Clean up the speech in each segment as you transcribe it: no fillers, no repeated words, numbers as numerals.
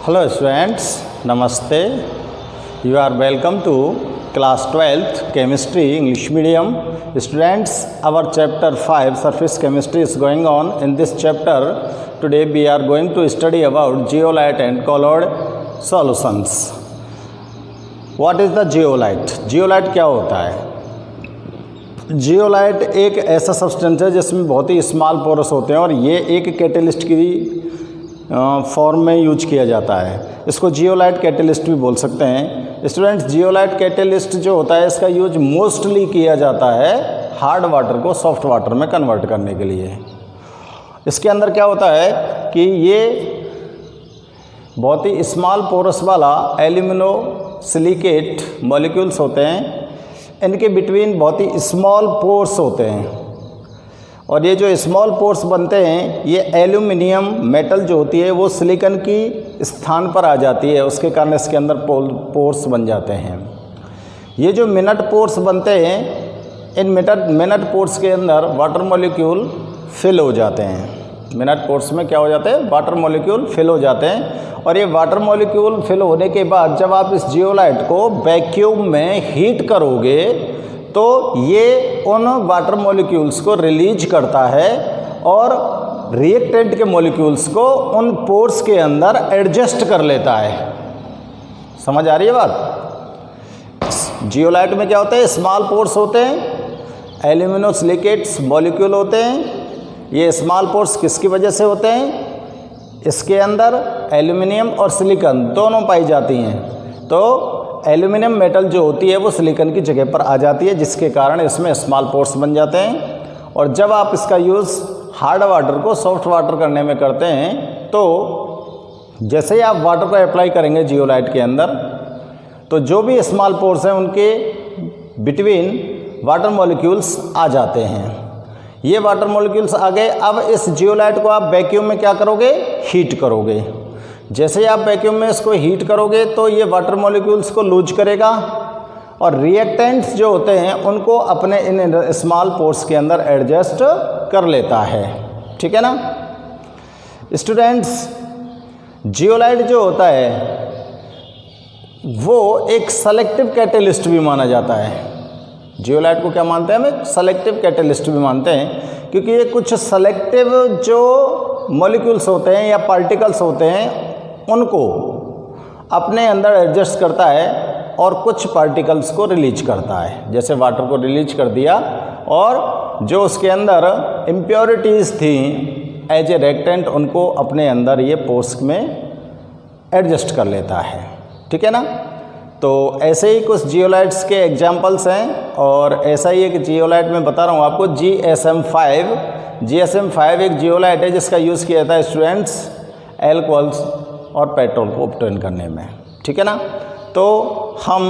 Hello students, Namaste. You are welcome to class 12th chemistry English medium. Students, our chapter 5 surface chemistry is going on. In this chapter, today we are going to study about zeolite and colored solutions. What is the zeolite? Zeolite क्या होता है? Zeolite एक ऐसा substance है जिसमें बहुत ही small porous होते हैं और ये एक कैटलिस्ट की फॉर्म में यूज किया जाता है। इसको जियोलाइट कैटलिस्ट भी बोल सकते हैं। स्टूडेंट्स, जियोलाइट कैटलिस्ट जो होता है इसका यूज मोस्टली किया जाता है हार्ड वाटर को सॉफ्ट वाटर में कन्वर्ट करने के लिए। इसके अंदर क्या होता है कि ये बहुत ही स्मॉल पोरस वाला एल्यूमिनो सिलिकेट मॉलिक्यूल्स होते हैं। इनके बिटवीन बहुत ही स्मॉल पोर्स होते हैं और ये जो स्मॉल पोर्स बनते हैं ये एल्यूमिनियम मेटल जो होती है वो सिलिकॉन की स्थान पर आ जाती है, उसके कारण इसके अंदर पोर्स बन जाते हैं। ये जो मिनट पोर्स बनते हैं इन मिनट पोर्स के अंदर वाटर मॉलिक्यूल फिल हो जाते हैं। मिनट पोर्स में क्या हो जाते हैं? वाटर मॉलिक्यूल फिल हो जाते हैं और ये वाटर मॉलिक्यूल फिल होने के बाद जब आप इस जियोलाइट को वैक्यूम में हीट करोगे तो ये उन वाटर मॉलिक्यूल्स को रिलीज करता है और रिएक्टेंट के मॉलिक्यूल्स को उन पोर्स के अंदर एडजस्ट कर लेता है। समझ आ रही है बात? जियोलाइट में क्या होता है? स्मॉल पोर्स होते हैं, एल्यूमिनो सिलिकेट्स मॉलिक्यूल होते हैं। ये स्मॉल पोर्स किसकी वजह से होते हैं? इसके अंदर एल्यूमिनियम और सिलिकॉन दोनों पाई जाती हैं, तो एल्यूमिनियम मेटल जो होती है वो सिलिकॉन की जगह पर आ जाती है, जिसके कारण इसमें स्मॉल पोर्स बन जाते हैं। और जब आप इसका यूज़ हार्ड वाटर को सॉफ्ट वाटर करने में करते हैं तो जैसे ही आप वाटर को अप्लाई करेंगे जियोलाइट के अंदर तो जो भी स्मॉल पोर्स हैं उनके बिटवीन वाटर मॉलिक्यूल्स आ जाते हैं। ये वाटर मॉलिक्यूल्स आ गए। अब इस जियोलाइट को आप वैक्यूम में क्या करोगे? हीट करोगे। जैसे ही आप वैक्यूम में इसको हीट करोगे तो ये वाटर मॉलिक्यूल्स को लूज करेगा और रिएक्टेंट्स जो होते हैं उनको अपने इन स्मॉल पोर्स के अंदर एडजस्ट कर लेता है। ठीक है ना स्टूडेंट्स? जियोलाइट जो होता है वो एक सेलेक्टिव कैटलिस्ट भी माना जाता है। जियोलाइट को क्या मानते हैं? हम सेलेक्टिव कैटलिस्ट भी मानते हैं क्योंकि ये कुछ सेलेक्टिव जो मॉलिक्यूल्स होते हैं या पार्टिकल्स होते हैं उनको अपने अंदर एडजस्ट करता है और कुछ पार्टिकल्स को रिलीज करता है। जैसे वाटर को रिलीज कर दिया और जो उसके अंदर इम्प्योरिटीज़ थी एज ए रिएक्टेंट उनको अपने अंदर ये पोर्स में एडजस्ट कर लेता है। ठीक है ना? तो ऐसे ही कुछ जियोलाइट्स के एग्जाम्पल्स हैं और ऐसा ही एक जियोलाइट मैं बता रहा हूँ आपको, GSM5। GSM5 एक जियोलाइट है जिसका यूज़ किया जाता है स्टूडेंट्स एल्कोहल्स और पेट्रोल को ऑब्टेन करने में। ठीक है ना? तो हम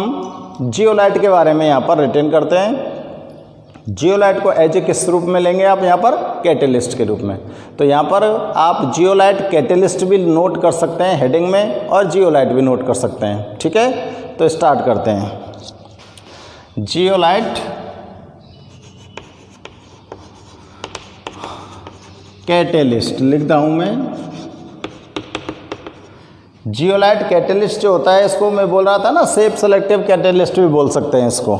जियोलाइट के बारे में यहाँ पर रिटेन करते हैं। जियोलाइट को एज ए किस रूप में लेंगे आप? यहाँ पर कैटलिस्ट के रूप में। तो यहाँ पर आप जियोलाइट कैटलिस्ट भी नोट कर सकते हैं हेडिंग में और जियोलाइट भी नोट कर सकते हैं। ठीक है, तो स्टार्ट करते हैं। जियोलाइट कैटलिस्ट लिखता हूँ मैं। जियोलाइट कैटलिस्ट जो होता है इसको मैं बोल रहा था ना सेफ सेलेक्टिव कैटलिस्ट भी बोल सकते हैं इसको।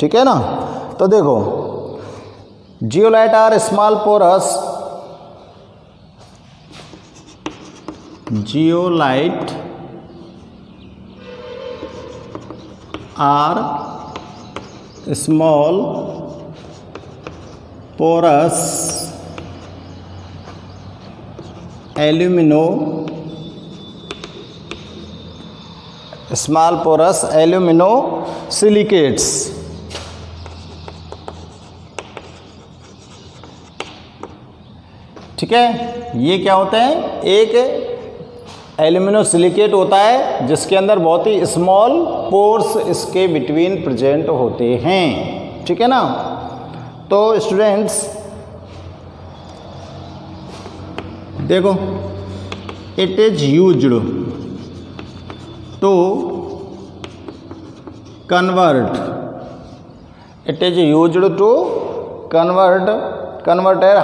ठीक है ना? तो देखो, zeolite are small porous. Zeolite are small porous alumino small porous alumino silicates. ठीक है, ये क्या होते हैं? एक एल्यूमिनो सिलिकेट होता है जिसके अंदर बहुत ही स्मॉल पोर्स इसके बिटवीन प्रेजेंट होते हैं। ठीक है ना? तो स्टूडेंट्स देखो, it is used to convert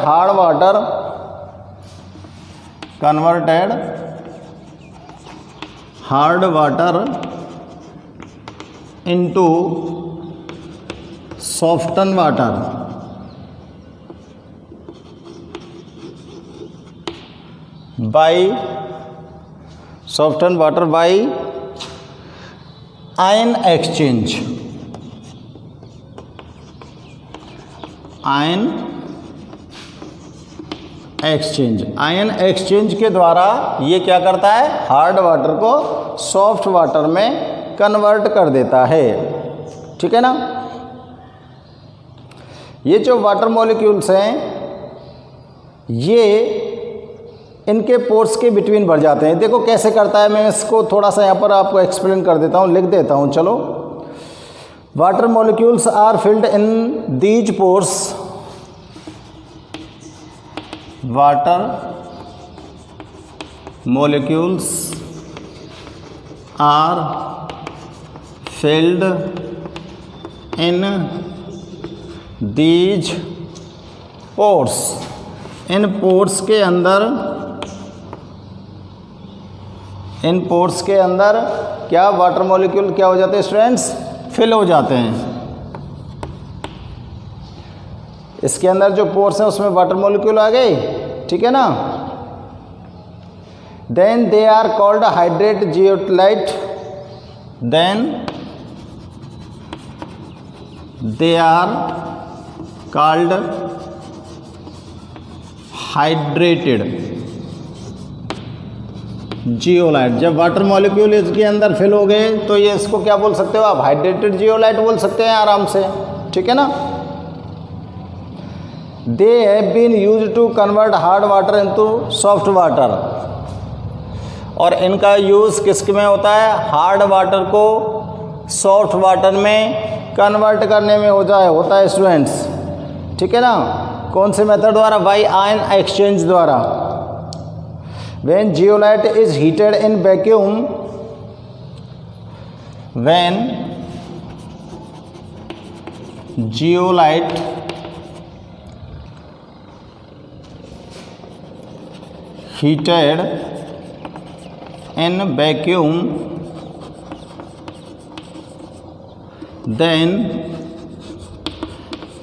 hard water converted hard water into soften water by soften water by ion exchange. Ion exchange के द्वारा ये क्या करता है, हार्ड वाटर को सॉफ्ट वाटर में कन्वर्ट कर देता है। ठीक है ना। ये जो वाटर मॉलिक्यूल्स हैं ये इनके पोर्स के बिटवीन भर जाते हैं। देखो कैसे करता है, मैं इसको थोड़ा सा यहाँ पर आपको एक्सप्लेन कर देता हूँ, लिख देता हूँ। चलो, water molecules are filled in these pores. Water molecules are filled in these pores। इन पोर्स के अंदर क्या वाटर मॉलिक्यूल क्या हो जाते हैं स्टूडेंट्स, फिल हो जाते हैं। इसके अंदर जो पोर्स हैं उसमें वाटर मॉलिक्यूल आ गए। ठीक है ना। Then they are called hydrate zeolite. Then they are called hydrated zeolite. जब वाटर मॉलिक्यूल इसके अंदर फिल हो गए तो ये इसको क्या बोल सकते हो आप, हाइड्रेटेड जियोलाइट बोल सकते हैं आराम से। ठीक है ना। They have been use to convert hard water into soft water. और इनका यूज़ किस में होता है, हार्ड वाटर को सॉफ्ट वाटर में कन्वर्ट करने में होता है स्टूडेंट्स। ठीक है ना। कौन से मेथड द्वारा, बाय आयन एक्सचेंज द्वारा। When zeolite is heated in vacuum, when zeolite heated in vacuum, then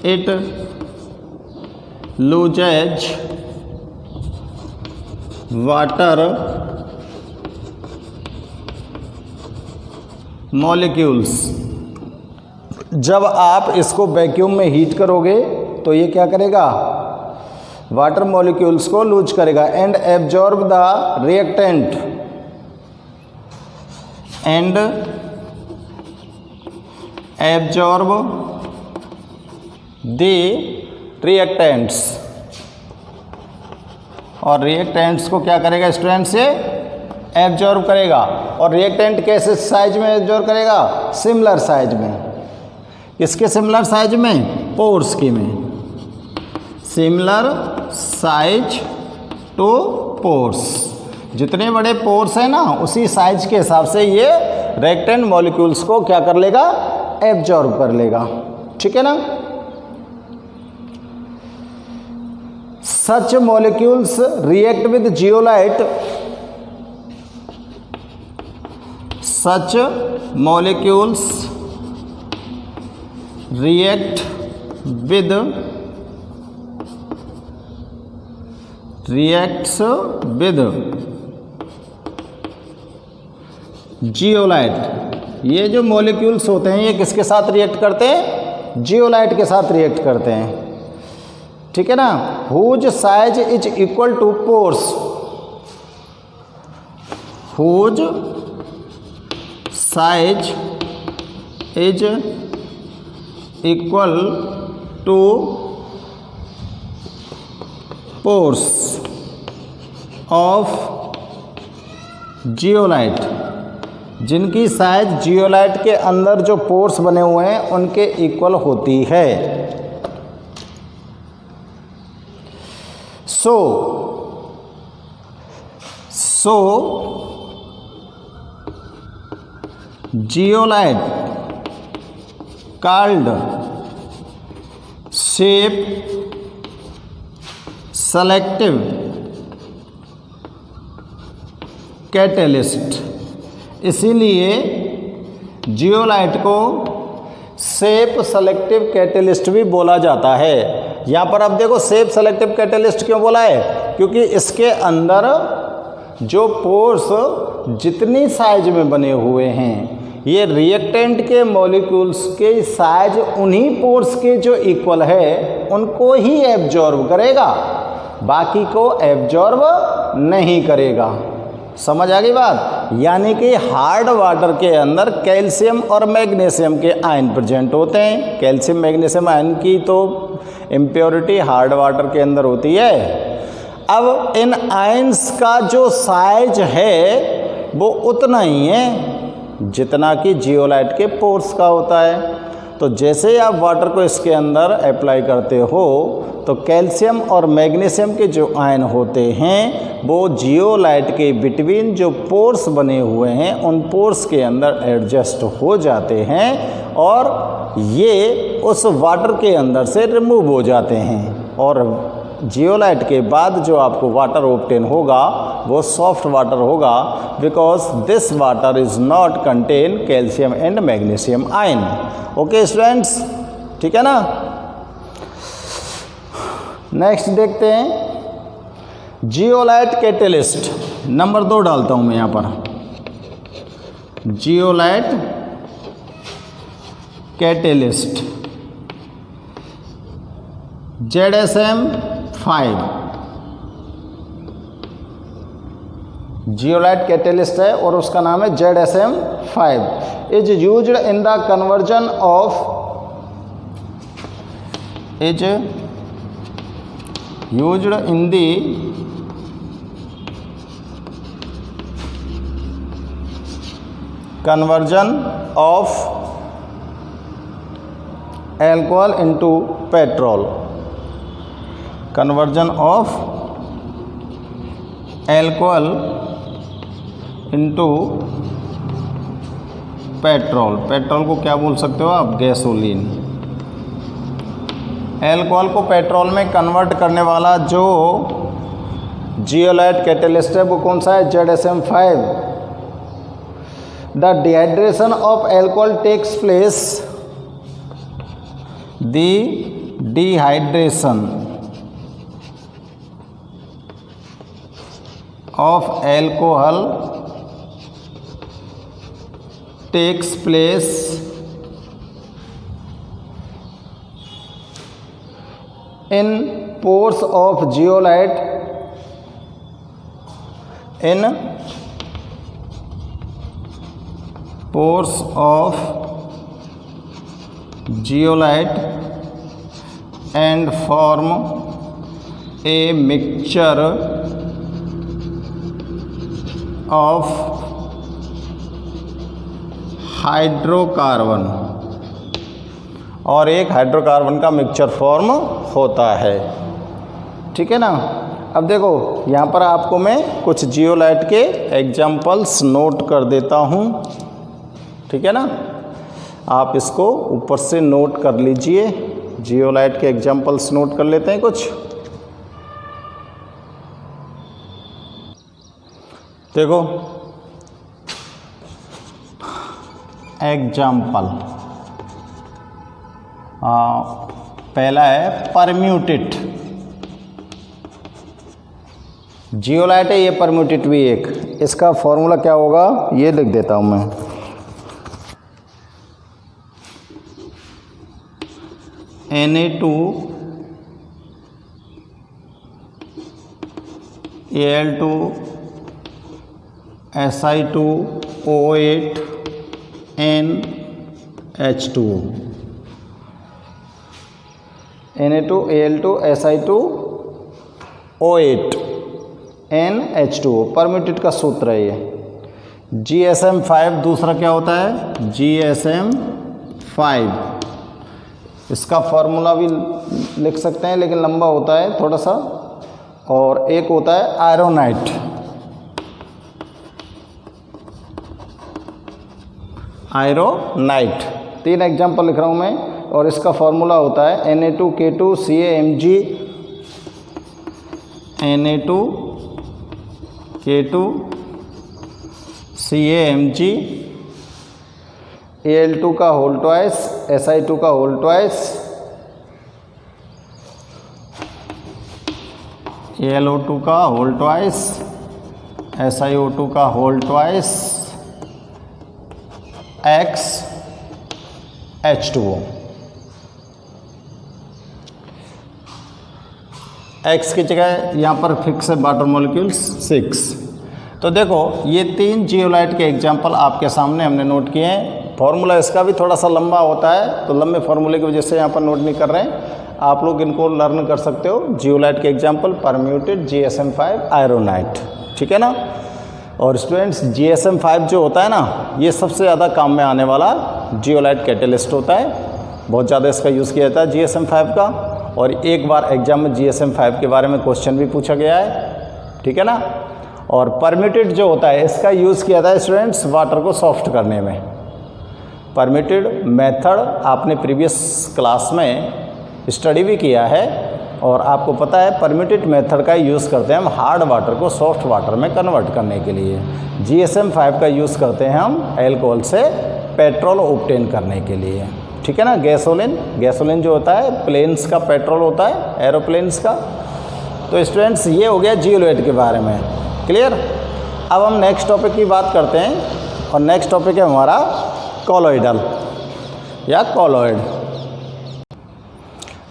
it loses water molecules। जब आप इसको वैक्यूम में हीट करोगे तो ये क्या करेगा, वाटर मॉलिक्यूल्स को लूज करेगा। And absorb the reactant, and absorb the reactants. और रिएक्टेंट्स को क्या करेगा स्टूडेंट से, एब्जॉर्ब करेगा। और रिएक्टेंट कैसे साइज में एब्जॉर्ब करेगा, सिमिलर साइज में। किसके सिमिलर साइज में, पोर्स की में। सिमिलर साइज टू पोर्स, जितने बड़े पोर्स हैं ना उसी साइज के हिसाब से ये रिएक्टेंट मॉलिक्यूल्स को क्या कर लेगा, एब्जॉर्ब कर लेगा। ठीक है ना। Such molecules react with zeolite, such molecules react with reacts with zeolite. ये जो मॉलिक्यूल्स होते हैं ये किसके साथ रिएक्ट करते हैं, जियोलाइट के साथ रिएक्ट करते हैं। ठीक है ना। Whose size is equal to pores, whose size is equal to pores of zeolite. जिनकी साइज जियोलाइट के अंदर जो पोर्स बने हुए हैं उनके इक्वल होती है। So zeolite called shape selective catalyst. इसीलिए जियोलाइट को सेप सेलेक्टिव कैटेलिस्ट भी बोला जाता है। यहाँ पर अब देखो सेप सेलेक्टिव कैटेलिस्ट क्यों बोला है, क्योंकि इसके अंदर जो पोर्स जितनी साइज में बने हुए हैं, ये रिएक्टेंट के मॉलिक्यूल्स के साइज उन्हीं पोर्स के जो इक्वल है उनको ही एब्जॉर्ब करेगा, बाकी को एब्जॉर्ब नहीं करेगा। समझ आ गई बात। यानी कि हार्ड वाटर के अंदर कैल्शियम और मैग्नीशियम के आयन प्रेजेंट होते हैं। कैल्शियम मैग्नीशियम आयन की तो इम्प्योरिटी हार्ड वाटर के अंदर होती है। अब इन आयंस का जो साइज है वो उतना ही है जितना कि जियोलाइट के पोर्स का होता है। तो जैसे आप वाटर को इसके अंदर अप्लाई करते हो तो कैल्शियम और मैग्नीशियम के जो आयन होते हैं वो जियोलाइट के बिटवीन जो पोर्स बने हुए हैं उन पोर्स के अंदर एडजस्ट हो जाते हैं और ये उस वाटर के अंदर से रिमूव हो जाते हैं। और जियोलाइट के बाद जो आपको वाटर ऑब्टेन होगा वो सॉफ्ट वाटर होगा, because this water is not contain calcium and magnesium ion. Okay students, ठीक है ना। नेक्स्ट देखते हैं जियोलाइट कैटेलिस्ट। नंबर 2 डालता हूँ मैं यहाँ पर, zeolite catalyst ZSM-5 zeolite catalyst है और उसका नाम है ZSM-5। Is used in the conversion of used in the conversion of alcohol into petrol, conversion of alcohol into petrol. Petrol को क्या बोल सकते हो आप, गैसोलीन। एल्कोहल को पेट्रोल में कन्वर्ट करने वाला जो जियोलाइट कैटेलिस्ट है वो कौन सा है, ZSM-5। The dehydration of alcohol takes place, the dehydration of alcohol takes place in pores of zeolite, in pores of zeolite and form a mixture of hydrocarbon, और एक हाइड्रोकार्बन का मिक्सचर फॉर्म होता है। ठीक है ना। अब देखो यहाँ पर आपको मैं कुछ जियोलाइट के एग्जाम्पल्स नोट कर देता हूँ। ठीक है ना, आप इसको ऊपर से नोट कर लीजिए। जियोलाइट के एग्जाम्पल्स नोट कर लेते हैं कुछ। देखो एग्जाम्पल, पहला है परम्यूटेट। जियोलाइट है ये, परम्यूटेट भी एक। इसका फॉर्मूला क्या होगा ये लिख देता हूं मैं। Na2Al2Si2O8 NH2O, Na2Al2Si2O8 NH2O permute का सूत्र है ये। GSM-5 दूसरा क्या होता है, GSM-5। इसका फॉर्मूला भी लिख सकते हैं लेकिन लंबा होता है थोड़ा सा। और एक होता है आयरोनाइट, आयरोनाइट। 3 एग्जाम्पल लिख रहा हूँ मैं। और इसका फॉर्मूला होता है Na2K2CaMg, Na2K2 CaMg, Al2 का होल ट्वाइस, Si2 का होल ट्वाइस, AlO2 का होल ट्वाइस, SiO2 का whole twice, X H2O। X की जगह यहाँ पर फिक्स है वाटर मॉलिक्यूल्स 6। तो देखो ये 3 जियोलाइट के एग्जाम्पल आपके सामने हमने नोट किए हैं। फॉर्मूला इसका भी थोड़ा सा लंबा होता है, तो लंबे फॉर्मूले की वजह से यहाँ पर नोट नहीं कर रहे हैं। आप लोग इनको लर्न कर सकते हो। जियोलाइट के एग्जाम्पल परम्यूटेड GSM5 आयरोनाइट, ठीक है ना। और स्टूडेंट्स GSM5 जो होता है ना, ये सबसे ज़्यादा काम में आने वाला जियोलाइट कैटेलिस्ट होता है। बहुत ज़्यादा इसका यूज़ किया जाता है GSM5 का। और एक बार एग्जाम में GSM5 के बारे में क्वेश्चन भी पूछा गया है, ठीक है ना। और परम्यूटेड जो होता है इसका यूज़ किया जाता है स्टूडेंट्स वाटर को सॉफ्ट करने में। परम्यूटेड मेथड आपने प्रीवियस क्लास में स्टडी भी किया है और आपको पता है परम्यूटेड मेथड का यूज़ करते हैं हम हार्ड वाटर को सॉफ्ट वाटर में कन्वर्ट करने के लिए। GSM5 का यूज़ करते हैं हम एल्कोहल से पेट्रोल ऑब्टेन करने के लिए, ठीक है ना। गैसोलिन जो होता है प्लेन्स का पेट्रोल होता है, एरोप्लेन्स का। तो स्टूडेंट्स ये हो गया जियोलाइट के बारे में, क्लियर। अब हम नेक्स्ट टॉपिक की बात करते हैं और नेक्स्ट टॉपिक है हमारा कॉलोइडल या कॉलोइड।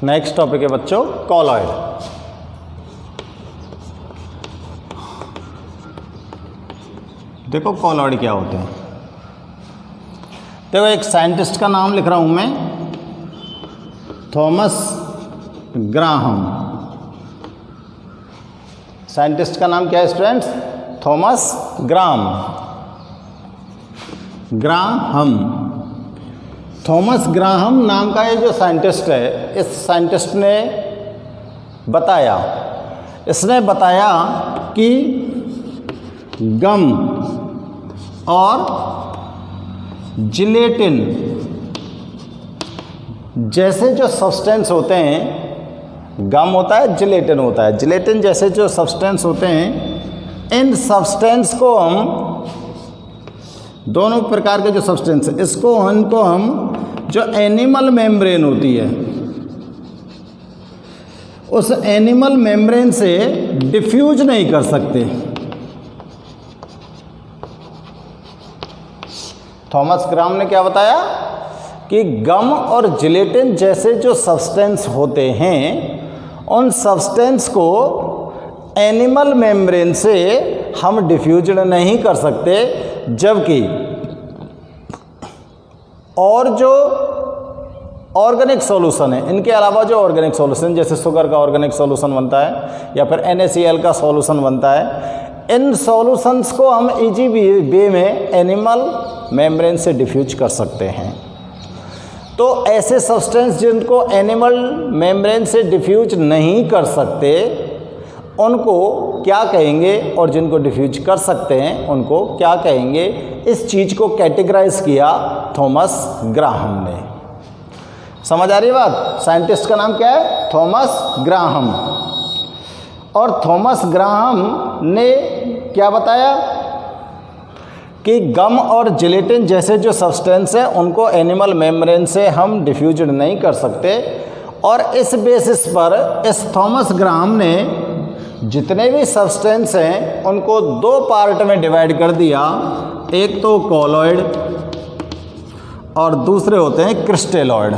नेक्स्ट टॉपिक है बच्चों कॉलोइड। देखो कॉलोइड क्या होते हैं। देखो एक साइंटिस्ट का नाम लिख रहा हूं मैं, थॉमस ग्राहम। साइंटिस्ट का नाम क्या है students? Thomas Graham. Thomas Graham नाम का ये जो साइंटिस्ट है, इस साइंटिस्ट ने बताया, इसने बताया कि गम और जिलेटिन जैसे जो सब्सटेंस होते हैं, गम होता है जिलेटिन होता है, जिलेटिन जैसे जो सब्सटेंस होते हैं, इन सब्सटेंस को हम दोनों प्रकार के जो सब्सटेंस है इनको हम जो एनिमल मेम्ब्रेन होती है उस एनिमल मेम्ब्रेन से डिफ्यूज नहीं कर सकते। थॉमस ग्राहम ने क्या बताया कि गम और जिलेटिन जैसे जो सब्सटेंस होते हैं उन सब्सटेंस को एनिमल मेम्ब्रेन से हम डिफ्यूज नहीं कर सकते, जबकि और जो ऑर्गेनिक सॉल्यूशन है, इनके अलावा जो ऑर्गेनिक सॉल्यूशन जैसे शुगर का ऑर्गेनिक सॉल्यूशन बनता है या फिर NaCl का सॉल्यूशन बनता है, इन सॉल्यूशंस को हम इजी वे में एनिमल मेम्ब्रेन से डिफ्यूज कर सकते हैं। तो ऐसे सब्सटेंस जिनको एनिमल मेम्ब्रेन से डिफ्यूज नहीं कर सकते उनको क्या कहेंगे, और जिनको डिफ्यूज कर सकते हैं उनको क्या कहेंगे, इस चीज़ को कैटेगराइज किया थॉमस ग्राहम ने। समझ आ रही है बात? साइंटिस्ट का नाम क्या है? Thomas Graham. और थॉमस ग्राहम ने क्या बताया कि गम और जिलेटिन जैसे जो सब्सटेंस है उनको एनिमल मेम्ब्रेन से हम डिफ्यूज नहीं कर सकते। और इस बेसिस पर इस थॉमस ग्राहम ने जितने भी सब्सटेंस हैं उनको दो पार्ट में डिवाइड कर दिया। एक तो कॉलोइड और दूसरे होते हैं क्रिस्टेलॉइड।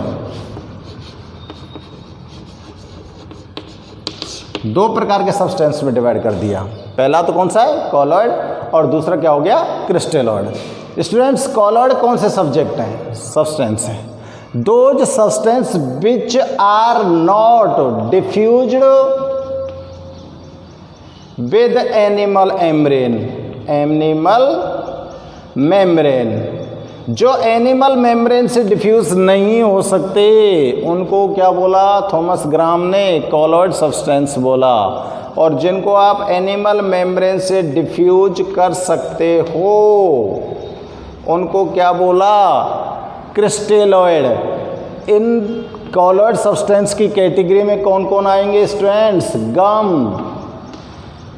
दो प्रकार के सब्सटेंस में डिवाइड कर दिया। पहला तो कौन सा है? कॉलोइड, और दूसरा क्या हो गया? क्रिस्टेलॉइड। स्टूडेंट्स कॉलोइड कौन से सब्जेक्ट हैं? सब्सटेंस हैं। Those substance which are not diffused with animal membrane, जो एनिमल मेम्ब्रेन से डिफ्यूज नहीं हो सकते उनको क्या बोला थॉमस ग्राहम ने? कॉलोइड सब्सटेंस बोला। और जिनको आप एनिमल मेम्ब्रेन से डिफ्यूज कर सकते हो उनको क्या बोला? क्रिस्टेलॉइड। इन कॉलोइड सब्सटेंस की कैटेगरी में कौन कौन आएंगे स्टूडेंट्स? गम,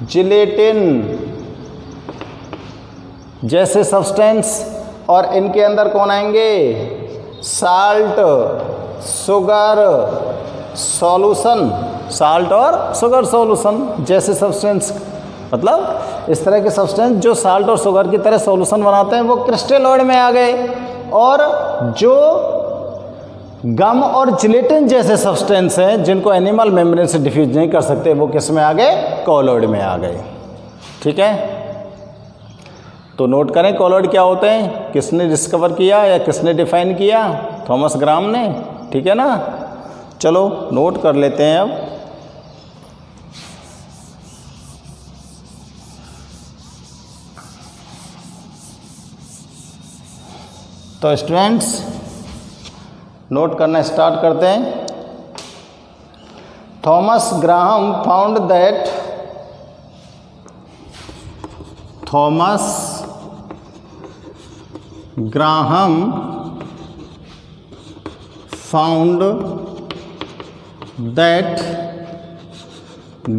जिलेटिन, जैसे सब्सटेंस, और इनके अंदर कौन आएंगे? साल्ट, शुगर, सॉल्यूशन, साल्ट और शुगर सॉल्यूशन जैसे सब्सटेंस, मतलब इस तरह के सब्सटेंस जो साल्ट और शुगर की तरह सॉल्यूशन बनाते हैं वो क्रिस्टलोइड में आ गए। और जो गम और जिलेटिन जैसे सब्सटेंस हैं जिनको एनिमल मेम्ब्रेन से डिफ्यूज नहीं कर सकते, वो किस में आ गए? कॉलॉइड में आ गए। ठीक है, तो नोट करें कॉलॉइड क्या होते हैं, किसने डिस्कवर किया या किसने डिफाइन किया? थॉमस ग्राम ने। ठीक है ना, चलो नोट कर लेते हैं अब। तो स्टूडेंट्स नोट करना स्टार्ट करते हैं। Thomas Graham found that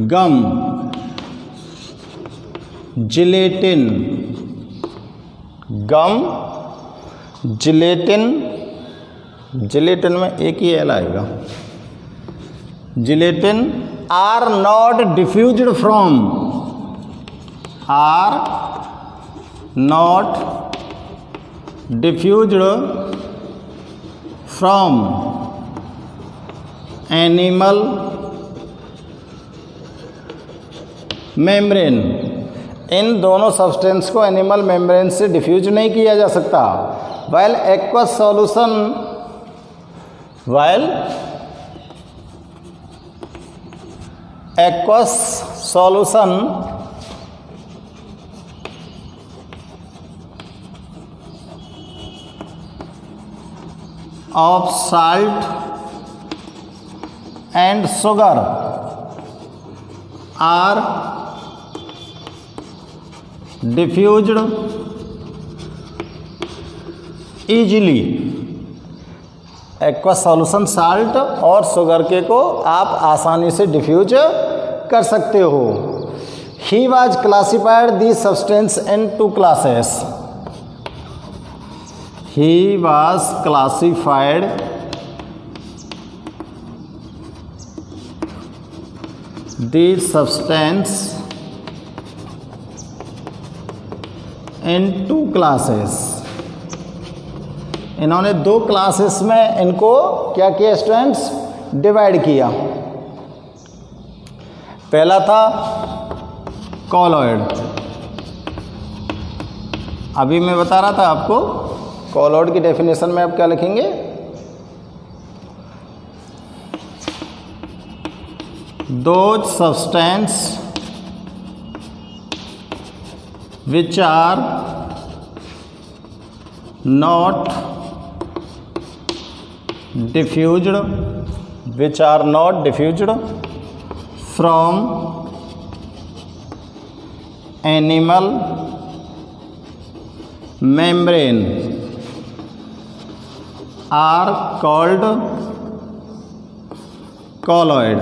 gum, gelatin, gelatin में एक ही एल आएगा, gelatin are not diffused from animal membrane. इन दोनों सब्सटेंस को एनिमल मेम्ब्रेन से डिफ्यूज नहीं किया जा सकता। while aqueous solution of salt and sugar are diffused easily। Aqua solution salt और शुगर के को आप आसानी से डिफ्यूज कर सकते हो। He was classified the substance in 2 classes। He was classified the substance in 2 classes। इन्होंने 2 क्लासेस में इनको क्या किया स्टूडेंट्स? डिवाइड किया। पहला था कॉलॉइड, अभी मैं बता रहा था आपको कॉलॉइड की डेफिनेशन में आप क्या लिखेंगे? Those substance which are not diffused from animal membrane are called colloid।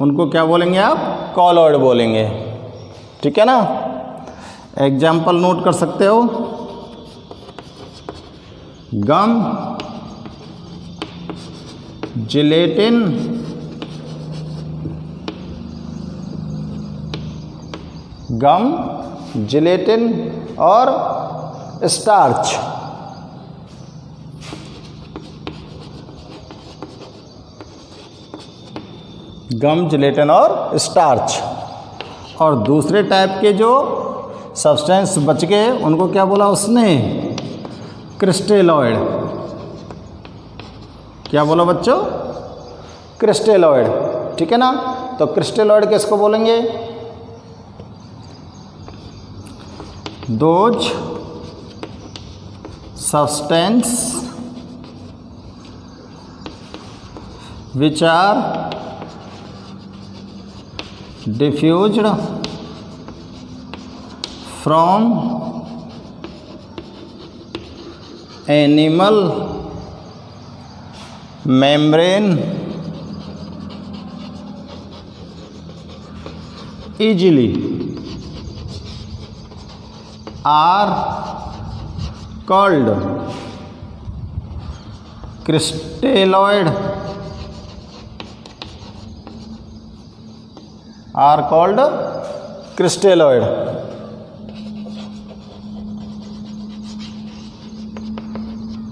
उनको क्या बोलेंगे आप? कॉलॉइड बोलेंगे। ठीक है ना, एग्जाम्पल नोट कर सकते हो। गम, जिलेटिन, और स्टार्च। गम, जिलेटिन और स्टार्च। और दूसरे टाइप के जो सब्सटेंस बच गए उनको क्या बोला उसने? क्रिस्टलोइड। क्या बोला बच्चों? क्रिस्टलोइड। ठीक है ना, तो क्रिस्टलोइड किसको बोलेंगे? Those substance which are diffused from animal membrane easily। Are called crystalloid, are called crystalloid.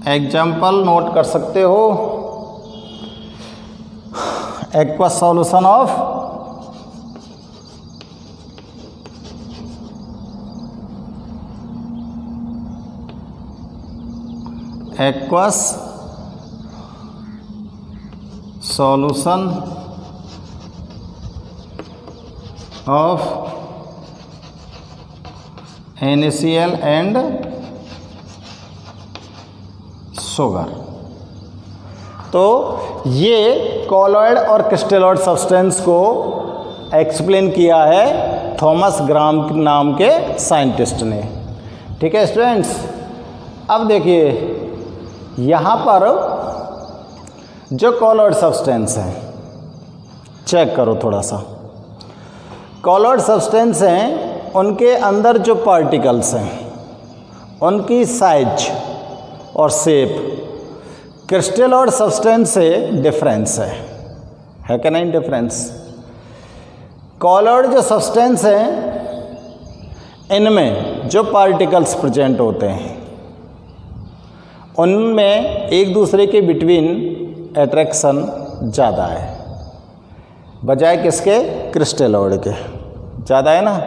Example note कर सकते हो, aqueous solution of aqueous solution of NaCl and sugar. तो ये कॉलॉइड और क्रिस्टेलॉइड सब्सटेंस को एक्सप्लेन किया है थॉमस ग्राम नाम के साइंटिस्ट ने। ठीक है स्टूडेंट्स, अब देखिए यहाँ पर जो कॉलॉइड सब्सटेंस हैं, चेक करो थोड़ा सा। कॉलॉइड सब्सटेंस हैं, उनके अंदर जो पार्टिकल्स हैं उनकी साइज और शेप क्रिस्टेलॉइड सब्सटेंस से डिफरेंस है कि नहीं डिफरेंस। कॉलॉइड जो सब्सटेंस हैं इनमें जो पार्टिकल्स प्रेजेंट होते हैं उनमें एक दूसरे के बिटवीन अट्रैक्शन ज़्यादा है, बजाय किसके, क्रिस्टेलॉइड के, ज़्यादा है ना।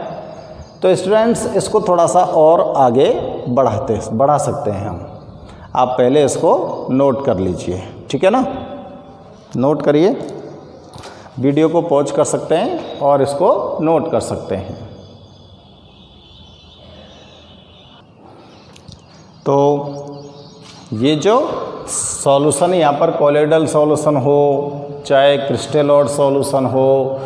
तो स्टूडेंट्स इसको थोड़ा सा और आगे बढ़ा सकते हैं हम। आप पहले इसको नोट कर लीजिए, ठीक है ना। नोट करिए, वीडियो को पॉज कर सकते हैं और इसको नोट कर सकते हैं। तो ये जो सॉल्यूशन यहाँ पर कॉलॉइडल सॉल्यूशन हो चाहे क्रिस्टेलॉइड सॉल्यूशन हो,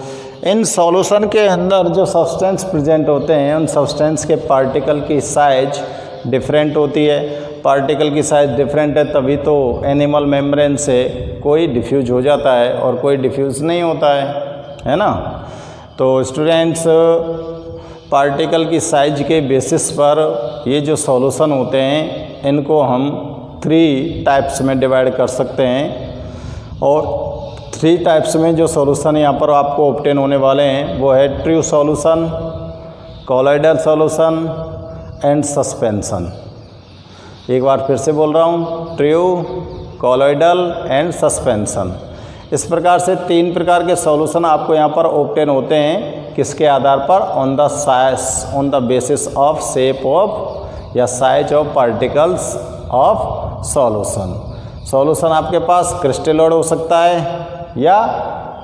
इन सॉल्यूशन के अंदर जो सब्सटेंस प्रेजेंट होते हैं उन सब्सटेंस के पार्टिकल की साइज डिफरेंट होती है। पार्टिकल की साइज डिफरेंट है तभी तो एनिमल मेम्ब्रेन से कोई डिफ्यूज हो जाता है और कोई डिफ्यूज नहीं होता है ना। तो स्टूडेंट्स पार्टिकल की साइज के बेसिस पर ये जो सॉल्यूशन होते हैं इनको हम 3 टाइप्स में डिवाइड कर सकते हैं। और 3 टाइप्स में जो सॉल्यूशन यहाँ पर आपको ऑब्टेन होने वाले हैं वो है true solution, colloidal solution and suspension. एक बार फिर से बोल रहा हूँ, ट्रू, कॉलॉइडल एंड सस्पेंशन। इस प्रकार से 3 प्रकार के सॉल्यूशन आपको यहाँ पर ऑब्टेन होते हैं। किसके आधार पर, on the basis of shape of या size of particles of solution आपके पास क्रिस्टेलॉइड हो सकता है या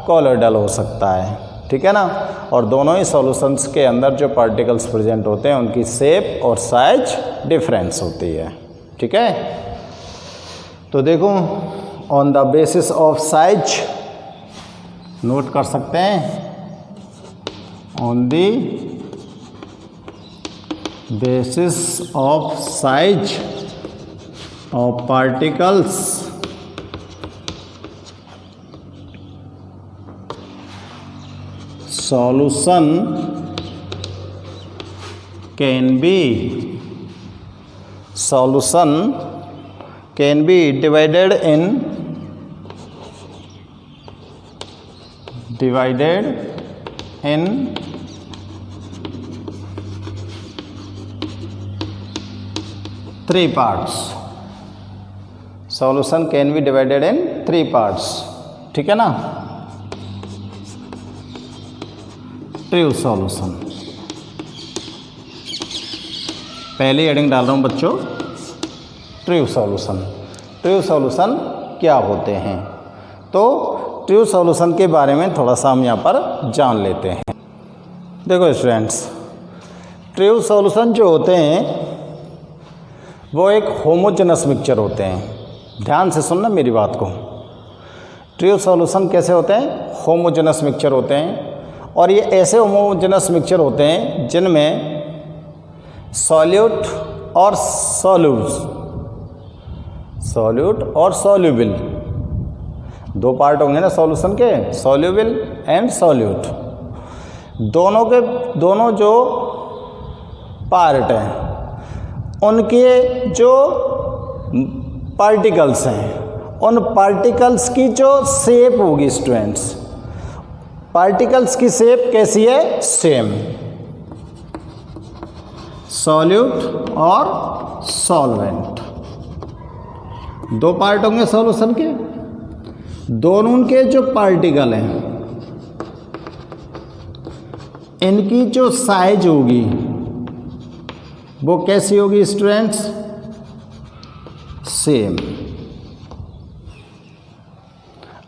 कॉलॉइडल हो सकता है, ठीक है ना। और दोनों ही सॉल्यूशंस के अंदर जो पार्टिकल्स प्रेजेंट होते हैं उनकी शेप और साइज डिफरेंस होती है, ठीक है। तो देखो, on the basis of size note कर सकते हैं, on the basis of size of particles solution can be divided in 3 parts। Solution can be divided in 3 parts, ठीक है ना। ट्रू सॉल्यूशन, पहले हेडिंग डाल रहा हूँ बच्चों, ट्रू सॉल्यूशन क्या होते हैं। तो ट्रू सॉल्यूशन के बारे में थोड़ा सा हम यहाँ पर जान लेते हैं। देखो स्टूडेंट्स, ट्रू सॉल्यूशन जो होते हैं वो एक होमोजेनस मिक्सचर होते हैं। ध्यान से सुनना मेरी बात को। ट्रू सॉल्यूशन कैसे होते हैं, होमोजेनस मिक्सचर होते हैं। और ये ऐसे होमोजेनस मिक्सचर होते हैं जिनमें सॉल्यूट और सॉल्यूबल 2 पार्ट होंगे ना सॉल्यूशन के, सॉल्यूबल एंड सॉल्यूट। दोनों जो पार्ट हैं उनके जो पार्टिकल्स हैं, उन पार्टिकल्स की जो शेप होगी स्टूडेंट्स, पार्टिकल्स की शेप कैसी है? सेम। सॉल्यूट और सॉल्वेंट, दो पार्ट होंगे सॉल्यूशन के, दोनों के जो पार्टिकल हैं इनकी जो साइज होगी वो कैसी होगी स्टूडेंट्स? सेम।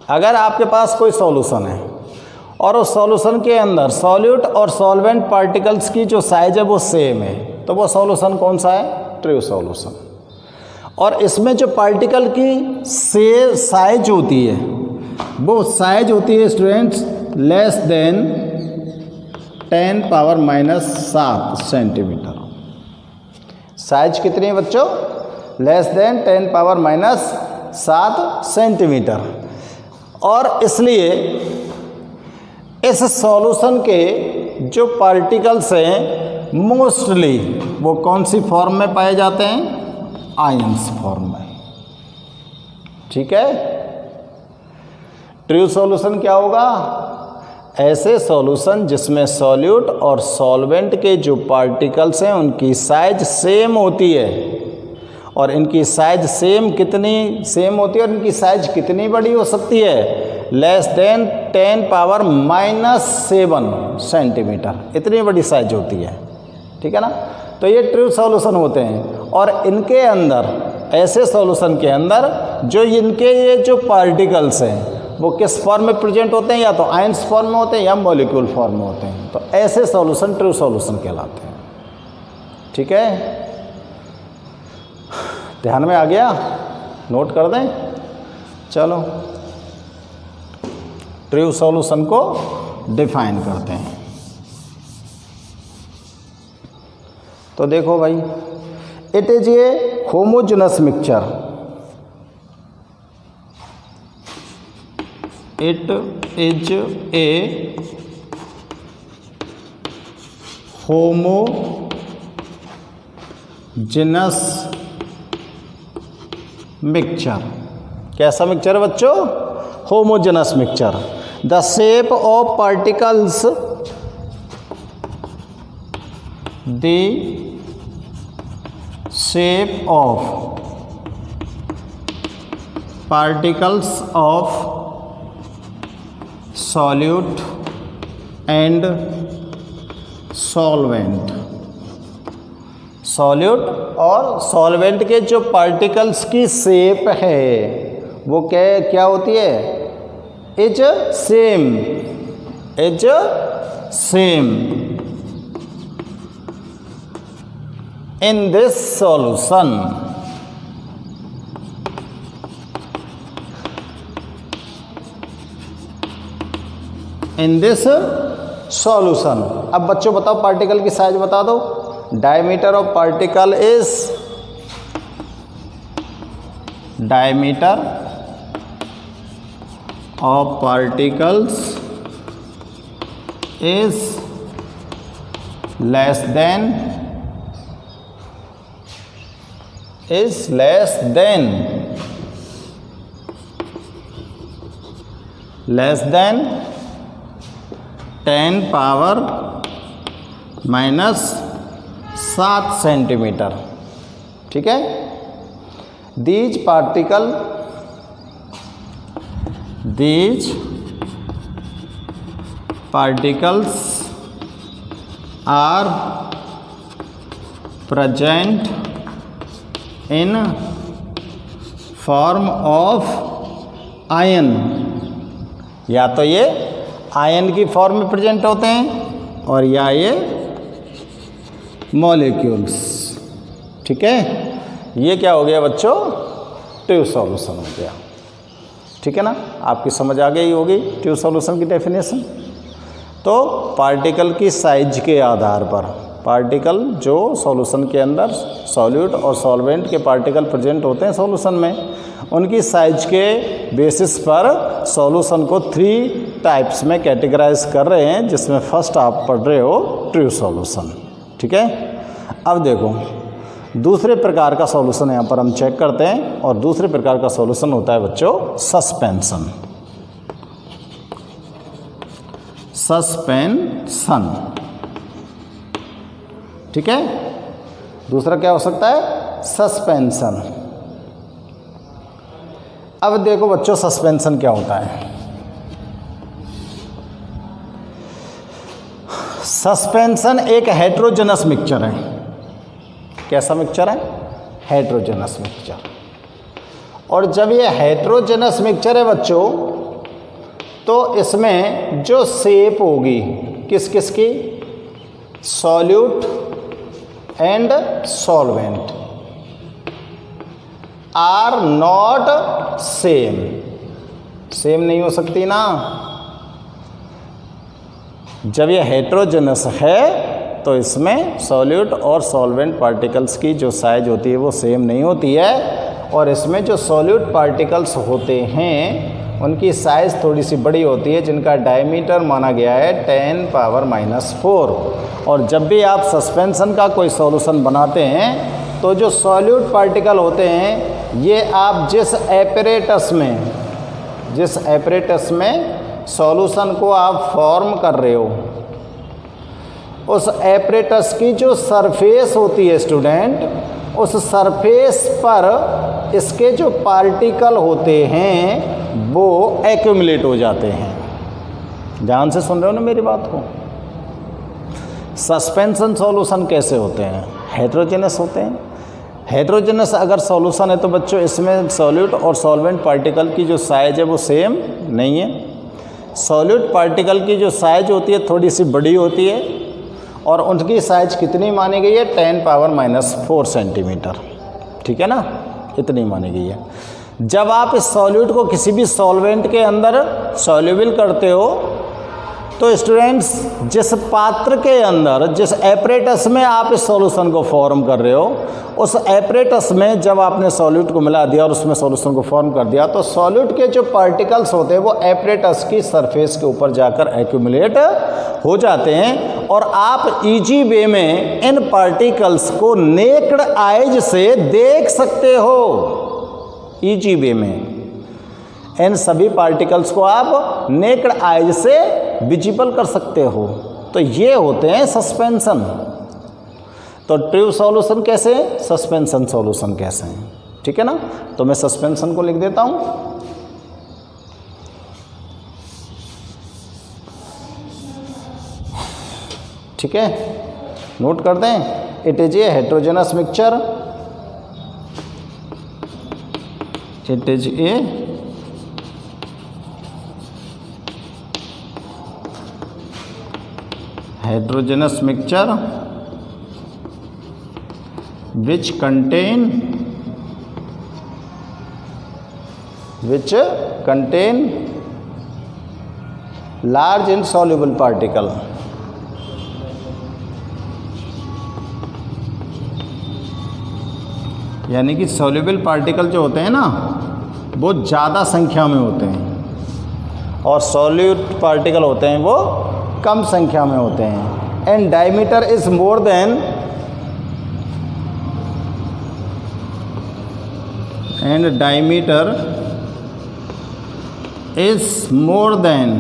अगर आपके पास कोई सॉल्यूशन है और उस सॉल्यूशन के अंदर सॉल्यूट और सॉल्वेंट पार्टिकल्स की जो साइज है वो सेम है, तो वो सॉल्यूशन कौन सा है? True solution. और इसमें जो पार्टिकल की साइज होती है वो साइज होती है students less than 10⁻⁷ centimetre. Size कितनी है बच्चों? Less than 10⁻⁷ centimetre. और इसलिए इस सॉल्यूशन के जो पार्टिकल्स हैं मोस्टली वो कौन सी फॉर्म में पाए जाते हैं? आयंस फॉर्म में। ठीक है। ट्रू सॉल्यूशन क्या होगा? ऐसे सॉल्यूशन जिसमें सॉल्यूट और सॉल्वेंट के जो पार्टिकल्स हैं उनकी साइज सेम होती है, और इनकी साइज सेम होती है, और इनकी साइज कितनी बड़ी हो सकती है? लेस देन 10⁻⁷ सेंटीमीटर, इतनी बड़ी साइज होती है। ठीक है ना। तो ये ट्रू सॉल्यूशन होते हैं। और इनके अंदर, ऐसे सॉल्यूशन के अंदर जो इनके ये जो पार्टिकल्स हैं वो किस फॉर्म में प्रेजेंट होते हैं? या तो आयंस फॉर्म में होते हैं या मॉलिक्यूल फॉर्म में होते हैं। तो ऐसे सॉल्यूशन ट्रू सॉल्यूशन कहलाते हैं। ठीक है, ध्यान में आ गया? नोट कर दें। चलो ट्रू सॉल्यूशन को डिफाइन करते हैं। तो देखो भाई, it is a homogeneous mixture. It is a homogeneous mixture. कैसा मिक्सचर है बच्चों? Homogeneous mixture. The shape of particles, the shape of particles of solute and solvent। Solute और सॉल्वेंट के जो पार्टिकल्स की शेप है वो क्या होती है? Is same. In this solution, अब बच्चों बताओ पार्टिकल की साइज बता दो। Diameter of particle is, diameter of particles is less than 10⁻⁷ centimetre. ठीक है। these particles are present in form of ion. या तो ये आयन की फॉर्म में प्रेजेंट होते हैं और या ये मॉलिक्यूल्स। ठीक है, ये क्या हो गया बच्चों? ट्रू सॉल्यूशन हो गया। ठीक है ना, आपकी समझ आ गई होगी ट्रू सॉल्यूशन की डेफिनेशन। तो पार्टिकल की साइज के आधार पर, पार्टिकल जो सॉल्यूशन के अंदर सॉल्यूट और सॉल्वेंट के पार्टिकल प्रेजेंट होते हैं सॉल्यूशन में, उनकी साइज के बेसिस पर सॉल्यूशन को 3 टाइप्स में कैटेगराइज कर रहे हैं, जिसमें फर्स्ट आप पढ़ रहे हो ट्रू सॉल्यूशन। ठीक है। अब देखो, दूसरे प्रकार का सॉल्यूशन यहाँ पर हम चेक करते हैं, और दूसरे प्रकार का सॉल्यूशन होता है बच्चों सस्पेंशन। सस्पेंशन, ठीक है। दूसरा क्या हो सकता है? सस्पेंशन। अब देखो बच्चों सस्पेंशन क्या होता है। सस्पेंशन एक हेट्रोजेनस मिक्सचर है। कैसा मिक्सचर है? Heterogeneous mixture. और जब ये हेट्रोजेनस मिक्सचर है बच्चों, तो इसमें जो शेप होगी किस किस की? Solute and solvent are not same. Same नहीं हो सकती ना। जब ये हेट्रोजेनस है तो इसमें सॉल्यूट और सॉल्वेंट पार्टिकल्स की जो साइज होती है वो सेम नहीं होती है, और इसमें जो सॉल्यूट पार्टिकल्स होते हैं उनकी साइज़ थोड़ी सी बड़ी होती है, जिनका डायमीटर माना गया है 10⁻⁴। और जब भी आप सस्पेंशन का कोई सॉल्यूशन बनाते हैं तो जो सॉल्यूट पार्टिकल होते हैं ये आप जिस एपरेटस में सॉल्यूशन को आप फॉर्म कर रहे हो, उस एपरेटस की जो सरफेस होती है स्टूडेंट, उस सरफेस पर इसके जो पार्टिकल होते हैं वो एक्यूमुलेट हो जाते हैं। ध्यान से सुन रहे हो ना मेरी बात को। सस्पेंशन सॉल्यूशन कैसे होते हैं? हेट्रोजेनस होते हैं। हेट्रोजेनस अगर सॉल्यूशन है तो बच्चों इसमें सॉल्यूट और सॉल्वेंट पार्टिकल की जो साइज है वो सेम नहीं है। सॉल्यूट पार्टिकल की जो साइज होती है थोड़ी सी बड़ी होती है, और उनकी साइज कितनी मानी गई है? 10⁻⁴ सेंटीमीटर, ठीक है ना, इतनी मानी गई है। जब आप इस सॉल्यूट को किसी भी सॉल्वेंट के अंदर सॉल्युबल करते हो तो स्टूडेंट्स जिस पात्र के अंदर, जिस एपरेटस में आप इस सॉल्यूशन को फॉर्म कर रहे हो, उस एपरेटस में जब आपने सॉल्यूट को मिला दिया और उसमें सॉल्यूशन को फॉर्म कर दिया, तो सॉल्यूट के जो पार्टिकल्स होते हैं वो एपरेटस की सरफेस के ऊपर जाकर एक्यूमुलेट हो जाते हैं, और आप इजी वे में इन पार्टिकल्स को नेक्ड आइज से देख सकते हो। इजी वे में इन सभी पार्टिकल्स को आप नेक्ड आइज से विजिबल कर सकते हो। तो ये होते हैं सस्पेंशन। तो ट्रू सॉल्यूशन कैसे है, सस्पेंशन सॉल्यूशन कैसे हैं, ठीक है ना। तो मैं सस्पेंशन को लिख देता हूं। ठीक है, नोट कर दें। It is a heterogeneous mixture. It is a heterogeneous mixture which contain large insoluble particle। यानी कि सॉल्युबल पार्टिकल जो होते हैं ना वो ज़्यादा संख्या में होते हैं, और सॉल्यूट पार्टिकल होते हैं वो कम संख्या में होते हैं। And diameter is more than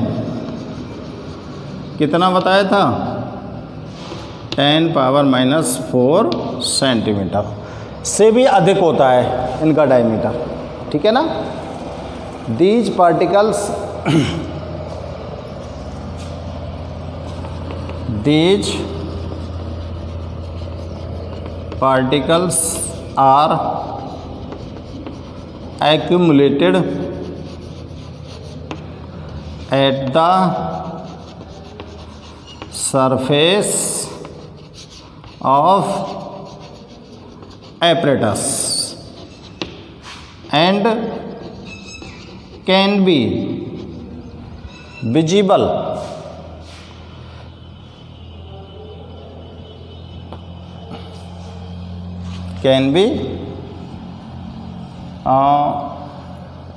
कितना बताया था? 10⁻⁴ सेंटीमीटर से भी अधिक होता है इनका डायमीटर, ठीक है ना। These particles are accumulated at the surface of apparatus and can be visible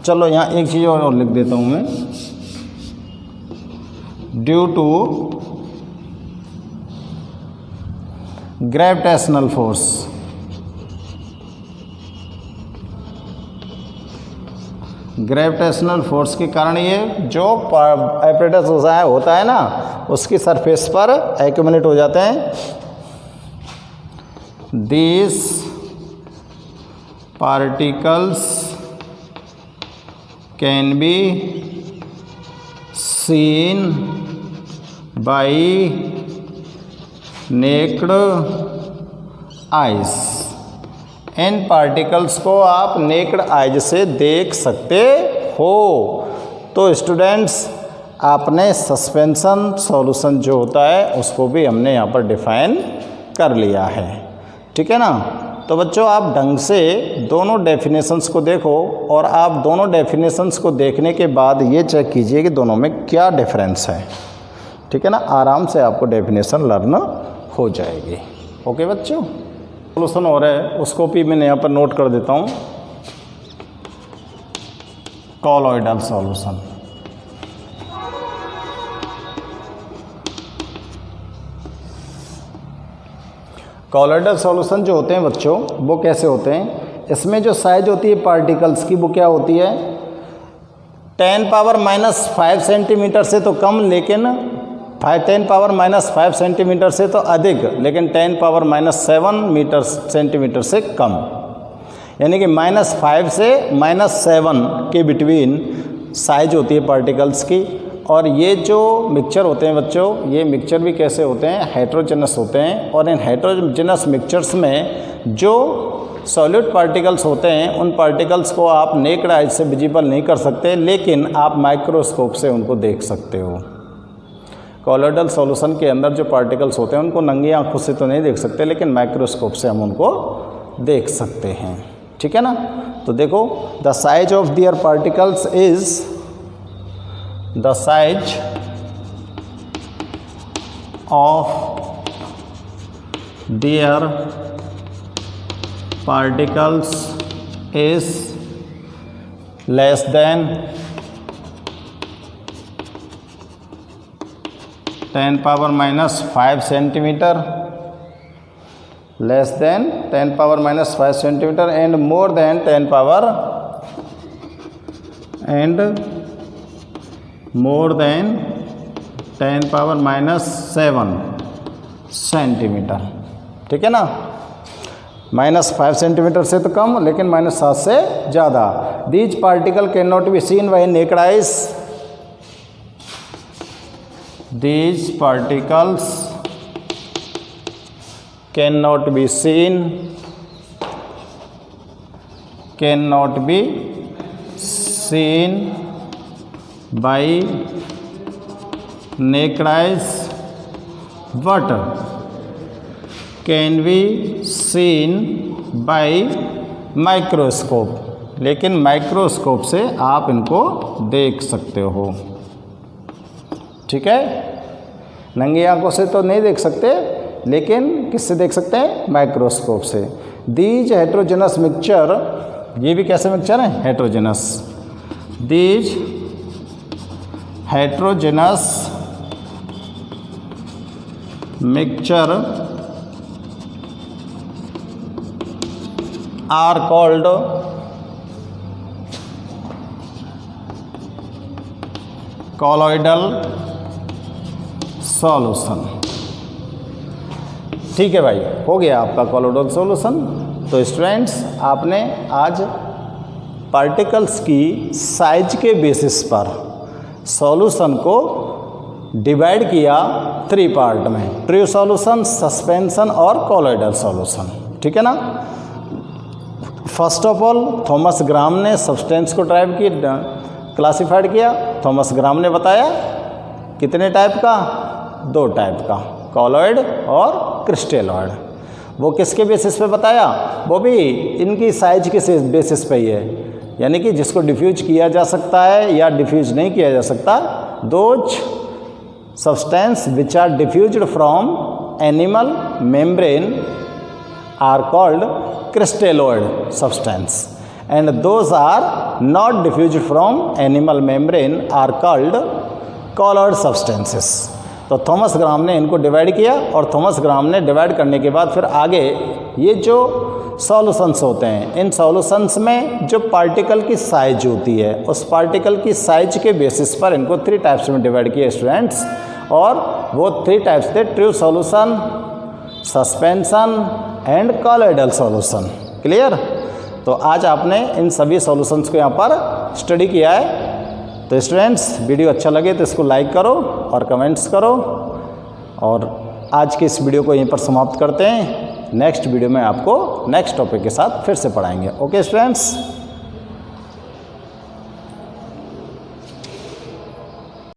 चलो यहाँ एक चीज़ और लिख देता हूँ मैं। Due to gravitational force, gravitational force के कारण ये जो एपरेटस होता है ना उसकी सरफेस पर एक्यूमुलेट हो जाते हैं। This particles can be seen by necked eyes. In particles को आप नेक्ड आइज से देख सकते हो। तो स्टूडेंट्स आपने सस्पेंशन सॉल्यूशन जो होता है उसको भी हमने यहाँ पर डिफाइन कर लिया है, ठीक है ना। तो बच्चों आप ढंग से दोनों डेफिनेशंस को देखो और आप दोनों डेफिनेशंस को देखने के बाद ये चेक कीजिए कि दोनों में क्या डिफरेंस है, ठीक है ना। आराम से आपको डेफिनेशन लर्न हो जाएगी। ओके बच्चों, सॉल्यूशन हो रहा है उसको भी मैंने यहाँ पर नोट कर देता हूँ। कॉलॉइडल सॉल्यूशन, कॉलॉइडल सॉल्यूशन जो होते हैं बच्चों वो कैसे होते हैं, इसमें जो साइज होती है पार्टिकल्स की वो क्या होती है 10⁻⁻5 सेंटीमीटर से तो कम, लेकिन 10⁻⁻5 सेंटीमीटर से तो अधिक, लेकिन 10⁻⁻7 सेंटीमीटर से कम। यानी कि -5 से -7 के बिटवीन साइज होती है पार्टिकल्स की। और ये जो मिक्सचर होते हैं बच्चों, ये मिक्सचर भी कैसे होते हैं, हेट्रोजेनस होते हैं। और इन हेट्रोजेनस मिक्सचर्स में जो सॉलिड पार्टिकल्स होते हैं उन पार्टिकल्स को आप नेक्ड आइज से विजिबल नहीं कर सकते, लेकिन आप माइक्रोस्कोप से उनको देख सकते हो। कॉलॉइडल सॉल्यूशन के अंदर जो पार्टिकल्स होते हैं उनको नंगी आंखों से तो नहीं देख सकते, लेकिन माइक्रोस्कोप से हम उनको देख सकते हैं, ठीक है ना। तो देखो, the size of their particles is the size of their particles is less than 10⁻⁻5 centimeter, less than 10⁻⁻5 centimeter and more than 10⁻⁻7 centimetre, ठीक है ना। -5 सेंटीमीटर से तो कम, लेकिन -7 से ज़्यादा। These particle can not be seen by naked eyes. These particles can not be seen, can not be seen by naked eyes, but can be seen by microscope। लेकिन microscope से आप इनको देख सकते हो, ठीक है। नंगी आंखों से तो नहीं देख सकते, लेकिन किससे देख सकते हैं, माइक्रोस्कोप से। दीज हेट्रोजेनस मिक्सचर, ये भी कैसे मिक्सचर है, heterogeneous. These heterogeneous mixture are called colloidal solution। ठीक है भाई, हो गया आपका कॉलॉइडल सॉल्यूशन। तो स्टूडेंट्स आपने आज पार्टिकल्स की साइज के बेसिस पर सॉल्यूशन को डिवाइड किया 3 पार्ट में, ट्रू सॉल्यूशन, सस्पेंशन और कॉलॉइडल सॉल्यूशन, ठीक है ना। First of all Thomas Graham ने सब्सटेंस को क्लासिफाइड किया। थॉमस ग्राम ने बताया कितने टाइप का, 2 टाइप का, कॉलॉइड और क्रिस्टलोइड। वो किसके बेसिस पे बताया, वो भी इनकी साइज के बेसिस पे ही है, यानी कि जिसको डिफ्यूज किया जा सकता है या डिफ्यूज नहीं किया जा सकता। Those substance which are diffused from animal membrane are called crystalloid substance, and those are not diffused from animal membrane are called colloid substances. तो थॉमस ग्राम ने इनको डिवाइड किया, और थॉमस ग्राम ने डिवाइड करने के बाद फिर आगे ये जो सॉल्यूशंस होते हैं। इन सॉल्यूशंस में जो पार्टिकल की साइज होती है, उस पार्टिकल की साइज के बेसिस पर इनको 3 टाइप्स में डिवाइड किया स्टूडेंट्स, और वो 3 टाइप्स थे true solution, suspension and colloidal solution. Clear? तो आज आपने इन सभी सॉल्यूशंस को यहाँ पर स्टडी किया है। तो स्टूडेंट्स वीडियो अच्छा लगे तो इसको लाइक करो और कमेंट्स करो, और आज के इस वीडियो को यहीं पर समाप्त करते हैं। नेक्स्ट वीडियो में आपको नेक्स्ट टॉपिक के साथ फिर से पढ़ाएंगे। Okay students.